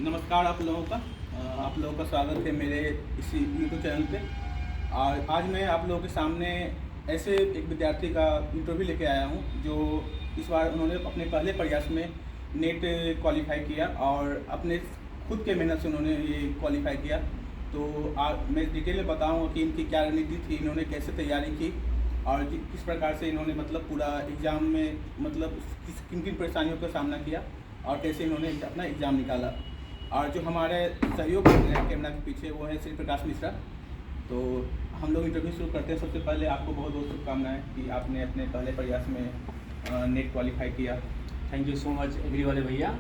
नमस्कार आप लोगों का स्वागत है मेरे इसी यूट्यूब चैनल पे। और आज मैं आप लोगों के सामने ऐसे एक विद्यार्थी का इंटरव्यू लेके आया हूँ जो इस बार उन्होंने अपने पहले प्रयास में नेट क्वालिफाई किया और अपने खुद के मेहनत से उन्होंने ये क्वालिफाई किया। तो मैं डिटेल में बताऊँगा कि इनकी क्या रणनीति थी, इन्होंने कैसे तैयारी की और किस प्रकार से इन्होंने मतलब पूरा एग्ज़ाम में मतलब किन किन परेशानियों का सामना किया और कैसे इन्होंने अपना एग्ज़ाम निकाला। और जो हमारे सहयोग कर रहे हैं कैमरा के पीछे वो है श्री प्रकाश मिश्रा। तो हम लोग इंटरव्यू शुरू करते हैं। सबसे पहले आपको बहुत बहुत शुभकामनाएं कि आपने अपने पहले प्रयास में नेट क्वालिफाई किया। Thank you so much agri वाले भैया,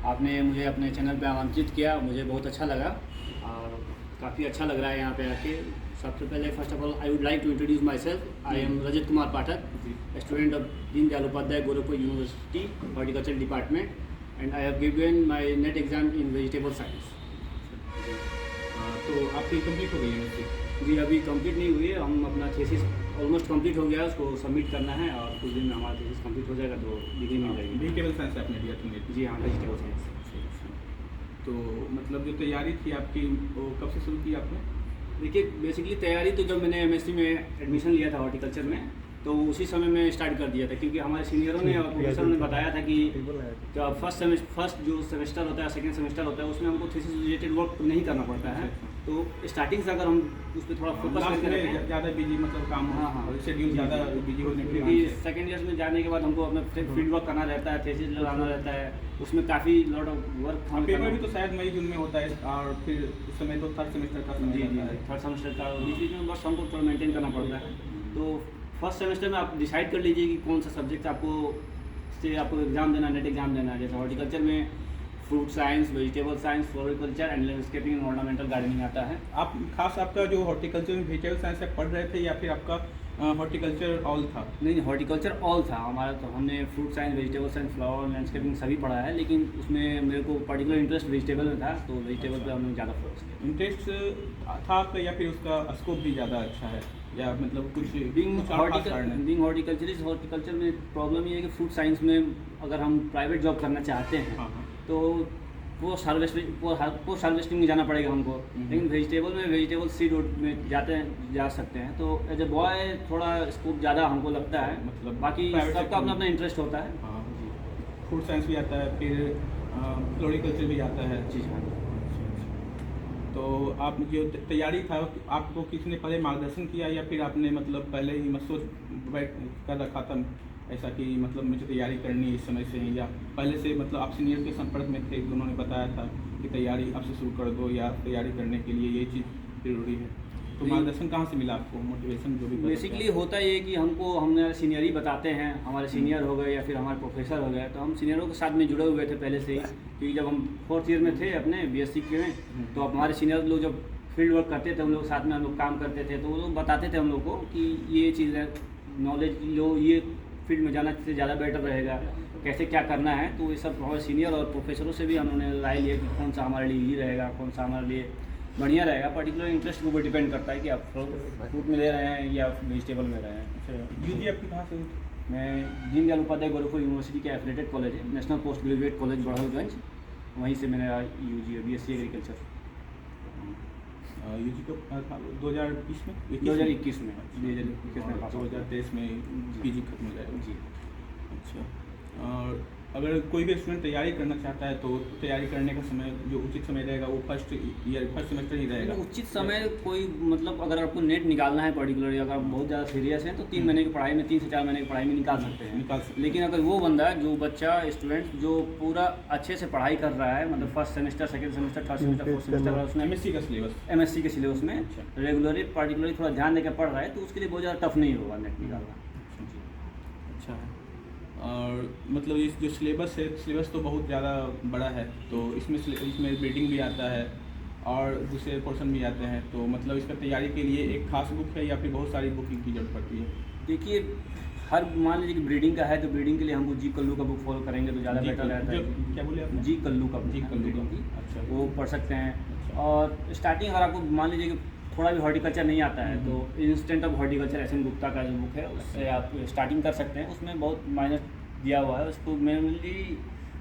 आपने मुझे अपने चैनल पे आमंत्रित किया, मुझे बहुत अच्छा लगा और काफ़ी अच्छा लग रहा है यहाँ पे आके। सबसे पहले first of all I would like to introduce myself. I am Rajat Kumar Pathak, student of Deen Dayal Upadhyay Gorakhpur university horticulture department, and I have given my NET exam in vegetable science. तो आपकी कंप्लीट हो गई है? जी अभी कंप्लीट नहीं हुई है, हम अपना थीसिस ऑलमोस्ट कंप्लीट हो गया है, उसको सबमिट करना है और कुछ दिन में हमारा थीसिस कंप्लीट हो जाएगा तो डिग्री मिल जाएगी। वेजिटेबल साइंस आपने दिया था? जी हाँ, वेजिटेबल साइंस। तो मतलब जो तैयारी थी आपकी वो कब से शुरू की आपने? देखिए बेसिकली तैयारी तो जब मैंने एमएससी में एडमिशन लिया था हॉर्टिकल्चर में तो उसी समय में स्टार्ट कर दिया था, क्योंकि हमारे सीनियरों ने और प्रोफेसर ने बताया था कि जब फर्स्ट जो सेमेस्टर होता है, सेकंड सेमेस्टर होता है, उसमें हमको थीसिस रिलेटेड वर्क नहीं करना पड़ता है। तो स्टार्टिंग से अगर हम उस पर थोड़ा फोकस करते हैं ज़्यादा बिजी मतलब काम, हाँ शेड्यूल ज़्यादा बिजी होने के क्योंकि सेकेंड ईयर में जाने के बाद हमको अपना फील्ड वर्क करना रहता है, थीसिस लगाना रहता है, उसमें काफ़ी लॉट ऑफ वर्क। पेपर भी तो शायद मई जून में होता है और फिर उस समय तो थर्ड सेमेस्टर का समय। जी थर्ड सेमेस्टर का बीच में बस हमको थोड़ा मेंटेन करना पड़ता है। तो फर्स्ट सेमेस्टर में आप डिसाइड कर लीजिए कि कौन सा सब्जेक्ट आपको एग्जाम देना, नेट एग्जाम देना है। जैसे हॉर्टिकल्चर में fruit science, vegetable science, floriculture and landscaping and ornamental gardening आता है। आप खास आपका जो हॉर्टिकल्चर में वेजिटेबल साइंस से पढ़ रहे थे या फिर आपका हॉर्टिकल्चर ऑल था? नहीं, हॉर्टिकल्चर ऑल था हमारा। तो हमने fruit science, vegetable science, flower, landscaping सभी पढ़ा है, लेकिन उसमें मेरे को पर्टिकुलर इंटरेस्ट वेजिटेबल में था, तो वेजिटेबल पे हमने ज़्यादा फोकस किया। इंटरेस्ट था आपका या फिर उसका स्कोप भी ज़्यादा अच्छा है या मतलब कुछ बीइंग हॉर्टिकल्चर में प्रॉब्लम ये है कि फ्रूट साइंस में अगर हम प्राइवेट जॉब करना चाहते हैं तो पोस्ट हार्वेस्टिंग में जाना पड़ेगा हमको। लेकिन वेजिटेबल सीड में जा सकते हैं। तो एज ए बॉय थोड़ा स्कोप ज़्यादा हमको लगता है, मतलब बाकी सबका अपना अपना इंटरेस्ट होता है। फ्रूट साइंस भी आता है, फिर फ्लोरिकल्चर भी आता है। जी हाँ। तो आप जो तैयारी था आपको किसी ने पहले मार्गदर्शन किया या फिर आपने मतलब पहले ही सोच कर रखा था ऐसा कि मतलब मुझे तैयारी करनी है इस समय से ही, या पहले से मतलब आप सीनियर के संपर्क में थे, उन्होंने बताया था कि तैयारी आपसे शुरू कर दो या तैयारी करने के लिए ये चीज़ जरूरी है? तो मार्गदर्शन कहाँ से मिला आपको, मोटिवेशन जो भी? बेसिकली होता ये कि हमें सीनियर ही बताते हैं, हमारे सीनियर हो गए या फिर हमारे प्रोफेसर हो गए, तो हम सीनियरों के साथ में जुड़े हुए थे पहले से ही। क्योंकि जब हम फोर्थ ईयर में थे अपने बीएससी के में, तो हमारे सीनियर लोग जब फील्ड वर्क करते थे, उन लोग साथ में हम लोग काम करते थे, तो वो लोग बताते थे हम लोग को कि ये चीज़ है, नॉलेज लो, ये फील्ड में जाना ज़्यादा बेटर रहेगा, कैसे क्या करना है। तो ये सब हमारे सीनियर और प्रोफेसरों से भी हमने राय लिया कि कौन सा हमारे लिए ये रहेगा, कौन सा हमारे लिए बढ़िया रहेगा। पर्टिकुलर इंटरेस्ट के ऊपर डिपेंड करता है कि आप फ्रूट में ले रहे हैं या वेजिटेबल में रहे हैं। यूजी आपकी कहाँ से? मैं दीन दयाल उपाध्याय गोरखपुर यूनिवर्सिटी के एफिलेटेड कॉलेज है, national post graduate college Barhalganj, वहीं से मैंने यूजी बीएससी एग्रीकल्चर यूजी को 2020 में 2021 में 2023 में पीजी खत्म हो जाएगा। जी अच्छा। और अगर कोई भी स्टूडेंट तैयारी करना चाहता है तो तैयारी करने का समय जो उचित समय रहेगा वो फर्स्ट सेमेस्टर ही रहेगा? उचित समय कोई मतलब अगर आपको नेट निकालना है पर्टिकुलरली, अगर आप बहुत ज़्यादा सीरियस हैं तो 3 महीने की पढ़ाई में, 3 से 4 महीने की पढ़ाई में निकाल सकते हैं। लेकिन अगर वो बंदा जो बच्चा स्टूडेंट जो पूरा अच्छे से पढ़ाई कर रहा है, मतलब first semester, second semester, third semester, fourth semester, उसमें एमएससी के सिलेबस में रेगुलरली पर्टिकुलरली थोड़ा ध्यान देकर पढ़ रहा है तो उसके लिए बहुत ज़्यादा टफ नहीं होगा नेट निकालना। अच्छा है। और मतलब इस जो सिलेबस है, सिलेबस तो बहुत ज़्यादा बड़ा है, तो इसमें रीडिंग भी आता है और दूसरे पोर्शन भी आते हैं, तो मतलब इसका तैयारी के लिए एक खास बुक है या फिर बहुत सारी बुकिंग की जरूरत पड़ती है? देखिए हर मान लीजिए कि ब्रीडिंग का है तो ब्रीडिंग के लिए हमको जी कल्लू का बुक फॉलो करेंगे तो ज़्यादा बेटर रहता है। क्या बोले आप? जी कल्लू का ब्रीडिंग की। अच्छा, वो पढ़ सकते हैं। और स्टार्टिंग अगर आपको मान लीजिए कि थोड़ा भी हॉर्टिकल्चर नहीं आता है तो instant of horticulture S N Gupta का जो बुक है उससे आप स्टार्टिंग कर सकते हैं। उसमें बहुत माइनर दिया हुआ है, उसको मेनली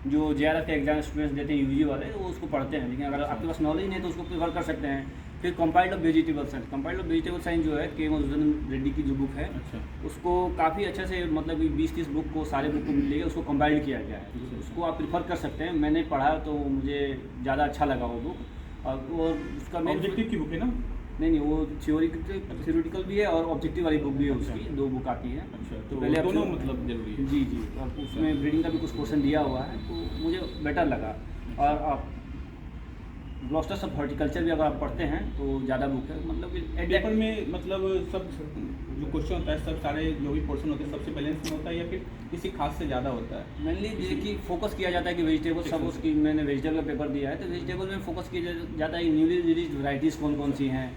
जो JRF के एग्जाम स्टूडेंट्स देते हैं यूजी वाले, वो उसको पढ़ते हैं। लेकिन अगर आपके पास नॉलेज नहीं है तो उसको प्रेफर कर सकते हैं। फिर compiled of vegetable science, compiled of vegetable science जो है के मधुसूदन रेड्डी की जो बुक है, अच्छा। उसको काफ़ी अच्छे से मतलब कि 20-30 बुक को सारे बुक को मिल लेगा, उसको कंपाइल्ड किया गया है। तो उसको आप प्रेफर कर सकते हैं। मैंने पढ़ा तो मुझे ज़्यादा अच्छा लगा वो बुक। और वो उसका मेन ऑब्जेक्टिव की बुक है ना? नहीं, वो थ्योरेटिकल भी है और ऑब्जेक्टिव वाली बुक भी है उसकी, 2 बुक आती है। अच्छा, तो पहले दोनों मतलब जरूरी है। जी जी, और उसमें ब्रीडिंग का भी कुछ क्वेश्चन दिया हुआ है, तो मुझे बेटर लगा। और आप ग्लॉस्टर्स ऑफ हॉर्टिकल्चर भी अगर आप पढ़ते हैं तो ज़्यादा बुक है, मतलब कि पेपर में मतलब सब जो क्वेश्चन होता है, सब सारे जो भी पोर्शन होते हैं सबसे बैलेंस में होता है या फिर किसी खास से ज़्यादा होता है? मेनली देखिए फोकस किया जाता है कि वेजिटेबल, सब उसकी मैंने वेजिटेबल का पेपर दिया है, तो वेजिटेबल में फोकस किया जाता है न्यूली रिलीज वैराइटीज़ कौन कौन सी हैं,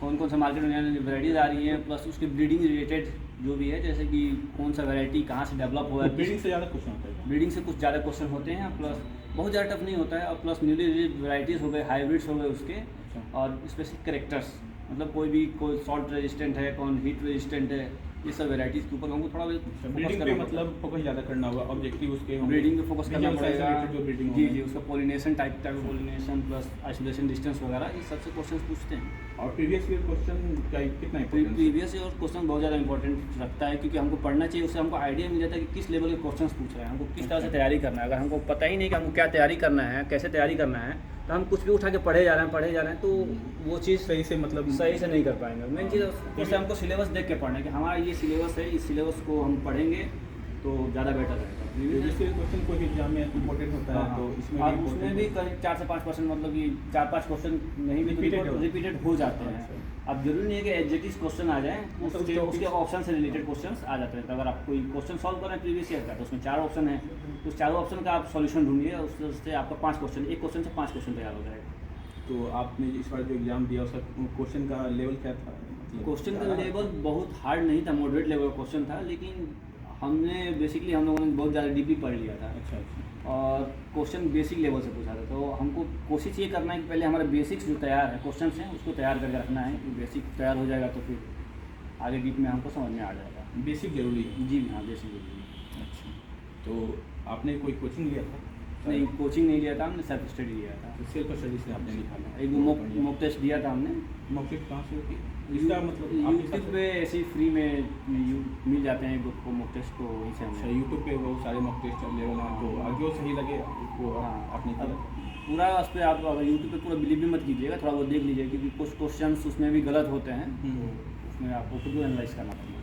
कौन कौन सा मार्केट में नई वैराइटीज़ आ रही हैं, प्लस उसके ब्रीडिंग रिलेटेड जो भी है, जैसे कि कौन सा वैरायटी कहाँ से डेवलप हुआ है। ब्रीडिंग से ज़्यादा क्वेश्चन होता है? ब्रीडिंग से कुछ ज़्यादा क्वेश्चन होते हैं, प्लस बहुत ज़्यादा टफ नहीं होता है। और प्लस न्यूली रिलीज वैराइटीज़ हो गए, हाइब्रिड्स हो गए उसके, और स्पेसिफिक कैरेक्टर्स, मतलब कोई सॉल्ट रेजिस्टेंट है, कौन हीट रेजिस्टेंट है, ये सब वैराइटीज़ के ऊपर हमको थोड़ा ब्रीडिंग पे मतलब फोकस ज़्यादा करना होगा, ऑब्जेक्टिव उसके होंगे। ब्रीडिंग पे फोकस करना Medium size पड़ेगा। related जो breeding जी होगा। जी, उसका pollination type pollination plus isolation distance वगैरह, ये सबसे क्वेश्चन पूछते हैं। और प्रीवियस ईयर क्वेश्चन का कितना इम्पोर्टेंस? प्रीवियस ईयर क्वेश्चन बहुत ज़्यादा इंपॉर्टेंट रखता है, क्योंकि हमको पढ़ना चाहिए, उससे हमको आइडिया मिल जाता है कि किस लेवल के क्वेश्चन पूछ रहे हैं, हमको किस तरह से तैयारी करना है। अगर हमको पता ही नहीं कि हमको क्या तैयारी करना है, कैसे तैयारी करना है, तो हम कुछ भी उठा के पढ़े जा रहे हैं, तो वो चीज़ सही से मतलब सही से नहीं कर पाएंगे। मेन चीज़ जैसे हमको सिलेबस देख के पढ़ना है कि हमारा ये सिलेबस है, इस सिलेबस को हम पढ़ेंगे तो ज़्यादा बेटर रहेगा। प्रीवियस ईयर क्वेश्चन कोई एग्जाम में इम्पोर्टेंट होता है, तो इसमें और भी उसमें भी करीब 4 से 5%, मतलब कि 4-5 क्वेश्चन नहीं भी रिपीटेड हो जाते हैं। अब जरूरी नहीं है कि एग्जैक्टिव क्वेश्चन आ जाए, उसके ऑप्शन से रिलेटेड क्वेश्चन आ जाते हैं। तो अगर आप कोई क्वेश्चन सॉल्व कर रहे हैं प्रीवियस ईयर का, तो उसमें 4 ऑप्शन है, उस चारों ऑप्शन का आप सॉल्यूशन ढूंढिए, उससे आपका 5 क्वेश्चन, एक क्वेश्चन से 5 क्वेश्चन तैयार हो जाएगा। तो आपने इस बार जो एग्जाम दिया उसका क्वेश्चन का लेवल क्या था? क्वेश्चन का लेवल बहुत हार्ड नहीं था, मॉडरेट लेवल का क्वेश्चन था, लेकिन हमने बेसिकली हम लोगों ने बहुत ज़्यादा डीपली पढ़ लिया था। अच्छा। और क्वेश्चन बेसिक लेवल से पूछा था, तो हमको कोशिश ये करना है कि पहले हमारे बेसिक्स जो तैयार है क्वेश्चन हैं, उसको तैयार करके रखना है। कि बेसिक तैयार हो जाएगा तो फिर आगे डीप में हमको समझ में आ जाएगा। बेसिक जरूरी है? जी हाँ, बेसिक जरूरी है। अच्छा, तो आपने कोई कोचिंग लिया था? नहीं, कोचिंग नहीं लिया था, हमने सेल्फ स्टडी लिया था। सेल्फ स्टडी से आपने निकाला? एक मॉक टेस्ट दिया था हमने। मॉक टेस्ट कहाँ से होती है? इसका मतलब यूट्यूब पे ऐसे ही फ्री में मिल जाते हैं बुक को, मॉक टेस्ट को वहीं से अच्छा, हमने। यूट्यूब पे वो सारे मॉक टेस्ट अवेलेबल हैं, तो आगे वो सही लगे वो हाँ, आपने अब किया? पूरा उस पर आप अगर यूट्यूब पे पूरा बिलीव भी मत कीजिएगा, थोड़ा वो देख लीजिए, क्योंकि कुछ क्वेश्चन उसमें भी गलत होते हैं, तो उसमें आपको खुद को एनालाइज करना पड़ेगा।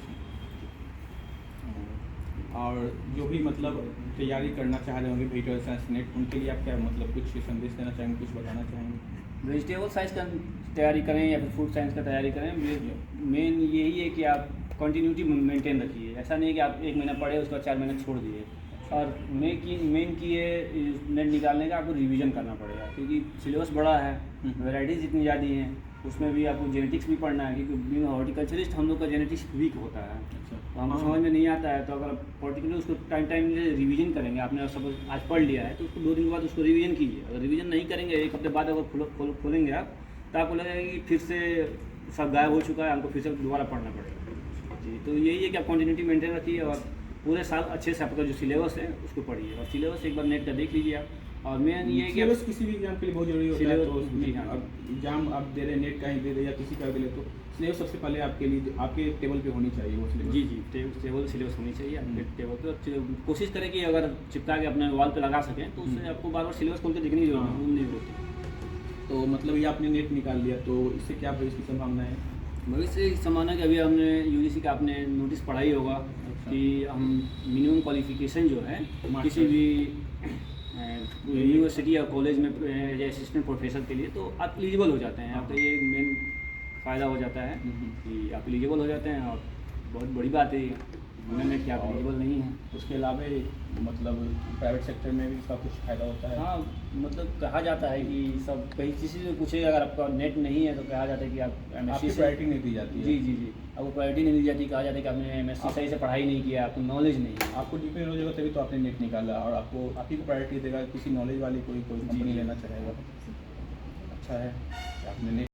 और जो भी मतलब तैयारी करना चाह रहे होंगे वेजिटेबल साइंस नेट, उनके लिए आप क्या मतलब कुछ संदेश देना चाहेंगे, कुछ बताना चाहेंगे? वेजिटेबल साइंस का तैयारी करें या फिर फूड साइंस का तैयारी करें, मेन यही है कि आप कंटिन्यूटी मेंटेन रखिए। ऐसा नहीं है कि आप 1 महीना पढ़े उसके बाद 4 महीने छोड़ दिए। और मेन की है नेट निकालने का, आपको रिवीजन करना पड़ेगा, क्योंकि सिलेबस बड़ा है, वैराइटीज़ इतनी ज़्यादा हैं, उसमें भी आपको जेनेटिक्स भी पढ़ना है, क्योंकि हॉर्टिकल्चरिस्ट हम लोग का जेनेटिक्स वीक होता है, तो हमको समझ में नहीं आता है। तो अगर पर्टिकुलर उसको टाइम से रिवीजन करेंगे, आपने सपोज आज पढ़ लिया है तो उसको 2 दिन के बाद उसको रिवीजन कीजिए। अगर रिवीजन नहीं करेंगे, 1 हफ्ते बाद अगर खोलेंगे आप, तो आपको लगेगा कि फिर से सब गायब हो चुका है, हमको फिर से दोबारा पढ़ना पड़ेगा। जी, तो यही है कि आप कंटिन्यूटी मेंटेन रखिए और पूरे साल अच्छे से आपका जो सिलेबस है उसको पढ़िए। और सिलेबस एक बार नेट का देख लीजिए आप। और मेन ये है कि सिलेबस किसी भी एग्जाम के लिए बहुत जरूरी होता है, तो जी हाँ। अब एग्जाम आप दे रहे नेट का ही दे रहे या किसी का भी ले, तो सिलेबस सबसे पहले आपके लिए आपके टेबल पे होनी चाहिए वो सिलेबस। जी जी, टेबल सिलेबस होनी चाहिए आपके टेबल पे। कोशिश करें कि अगर चिपका के अपने वॉल पे लगा सकें, तो उससे आपको बार बार सिलेबस खोल के देखने की जरूरत नहीं होती। तो मतलब ये आपने नेट निकाल लिया, तो इससे क्या भविष्य की संभावना है? भविष्य की संभावना कि अभी हमने यूजीसी का आपने नोटिस पढ़ा ही होगा कि हम मिनिमम क्वालिफिकेशन जो है किसी भी यूनिवर्सिटी या कॉलेज में एज असिस्टेंट प्रोफेसर के लिए, तो आप एलिजिबल हो जाते हैं। आपका ये मेन फ़ायदा हो जाता है कि आप एलिजिबल हो जाते हैं, और बहुत बड़ी बात है मैंने कि आप एलिजिबल नहीं हैं। उसके अलावा मतलब प्राइवेट सेक्टर में भी इसका कुछ फ़ायदा होता है? हाँ, मतलब कहा जाता है कि सब कहीं किसी से पूछेगा, अगर आपका नेट नहीं है तो कहा जाता है कि आप आपकी MSc से प्रायोरिटी नहीं दी जाती है? जी जी जी, आपको प्रायोरिटी नहीं दी जाती। कहा जाता है कि आपने MSc सही से पढ़ाई नहीं किया, आपको नॉलेज नहीं है। आपको डीपली नॉलेज होगा तभी तो आपने नेट निकाला, और आपको आप ही को प्रायोरिटी देगा, किसी नॉलेज वाली कोई कंपनी लेना चाहेगा। अच्छा है कि आपने नेट